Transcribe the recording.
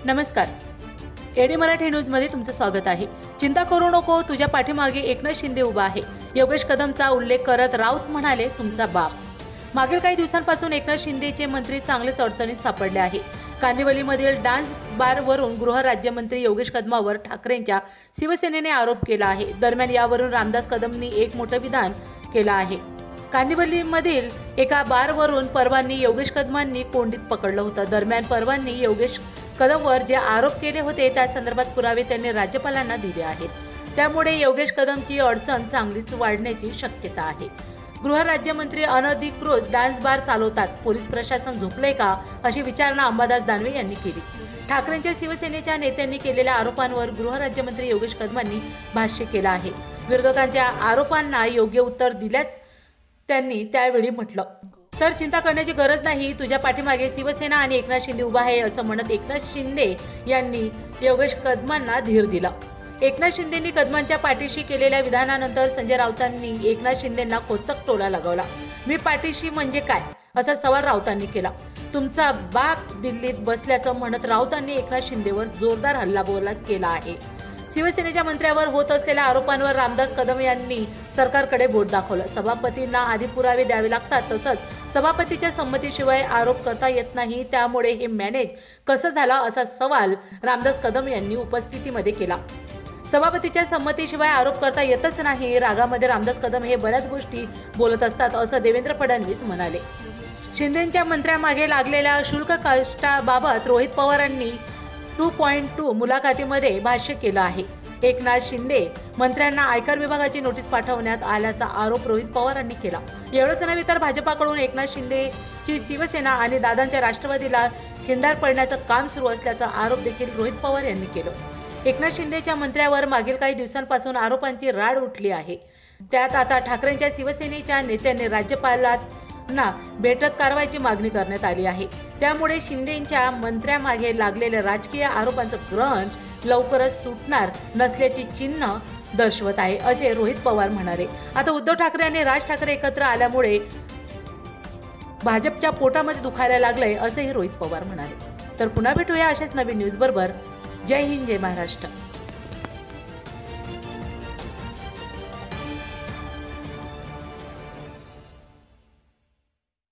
नमस्कार. एडी मराठी न्यूजमध्ये तुमचं स्वागत आहे. चिंता करू नको, तुझ्या पाठीमागे एकनाथ शिंदे उभा आहे. योगेश कदमचा उल्लेख करत राऊत म्हणाले, तुमचा बाप. मागील काही दिवसांपासून एकनाथ शिंदेचे मंत्री चांगलेच अडचणीत सापडले आहे. कांदिवलीमधील डान्स बारवरून गृहराज्यमंत्री योगेश कदमावर ठाकरेंच्या शिवसेनेने आरोप केला आहे. दरम्यान यावरून रामदास कदमनी एक मोठं विधान केलं आहे. कांदिवलीमधील एका बारवरून परवांनी योगेश कदमांनी कोंडीत पकडलं होतं. दरम्यान परवांनी योगेश कदमवर जे आरोप केले होते त्या संदर्भात पुरावे त्यांनी राज्यपालांना दिले आहेत. त्यामुळे योगेश कदमची अडचण चांगलीच वाढण्याची शक्यता आहे. गृहराज्यमंत्री अनधिकृत डान्स बार चालवतात, पोलीस प्रशासन झोपले का, अशी विचारणा अंबादास दानवे यांनी केली. ठाकरेंच्या शिवसेनेच्या नेत्यांनी केलेल्या आरोपांवर गृहराज्यमंत्री योगेश कदमांनी भाष्य केलं आहे. विरोधकांच्या आरोपांना योग्य उत्तर दिल्याच त्यांनी त्यावेळी म्हटलं, तर चिंता करण्याची गरज नाही, तुझ्या पाठीमागे शिवसेना आणि एकनाथ शिंदे उभा आहे, असं म्हणत एकनाथ शिंदे यांनी योगेश कदमांना धीर दिला. एकनाथ शिंदेंनी कदमांच्या पाठीशी केलेल्या विधानानंतर संजय राऊतांनी एकनाथ शिंदेंना खोचक टोला लगावला. मी पाठीशी म्हणजे काय, असा सवाल राऊतांनी केला. तुमचा बाप दिल्लीत बसल्याचं म्हणत राऊतांनी एकनाथ शिंदेवर जोरदार हल्लाबोल केला आहे. शिवसेनेच्या मंत्र्यावर होत असलेल्या आरोपांवर रामदास कदम यांनी सरकारकडे बोट दाखवलं. सभापतींना आधी पुरावे द्यावे लागतात, तसंच सभापतीच्या संमतीशिवाय आरोप करता येत नाही. त्यामुळे हे मॅनेज कसं झालं, असा सवाल रामदास कदम यांनी उपस्थितीमध्ये केला. सभापतीच्या संमतीशिवाय आरोप करता येतच नाही. रागामध्ये रामदास कदम हे बऱ्याच गोष्टी बोलत असतात, असं देवेंद्र फडणवीस म्हणाले. शिंदेंच्या मंत्र्यामागे लागलेल्या शुल्क कष्टाबाबत रोहित पवारांनी 2.2 मुलाखतीमध्ये भाष्य केलं आहे. एकनाथ शिंदे मंत्र्यांना आयकर विभागाची नोटीस पाठवण्यात आल्याचा आरोप रोहित पवारांनी केला. एवढंच नव्हे तर भाजपाकडून एकनाथ शिंदेची शिवसेना आणि दादांच्या राष्ट्रवादीला खिंडार पडण्याचं काम सुरू असल्याचा आरोप देखील रोहित पवार यांनी केला. एकनाथ शिंदेच्या मंत्र्यावर मागील काही दिवसांपासून आरोपांची राड उठली आहे. त्यात आता ठाकरेंच्या शिवसेनेच्या नेत्यांनी राज्यपालांना भेटत कारवाईची मागणी करण्यात आली आहे. त्यामुळे शिंदेंच्या मंत्र्यामागे लागलेल्या राजकीय आरोपांचं ग्रहण लवकरच सुटणार नसल्याची चिन्ह दर्शवत आहे, असे रोहित पवार म्हणाले. आता उद्धव ठाकरे आणि राज ठाकरे एकत्र आल्यामुळे भाजपच्या पोटामध्ये दुखायला लागलंय, असंही रोहित पवार म्हणाले. तर पुन्हा भेटूया अशाच नवीन न्यूज बरोबर. जय हिंद, जय महाराष्ट्र.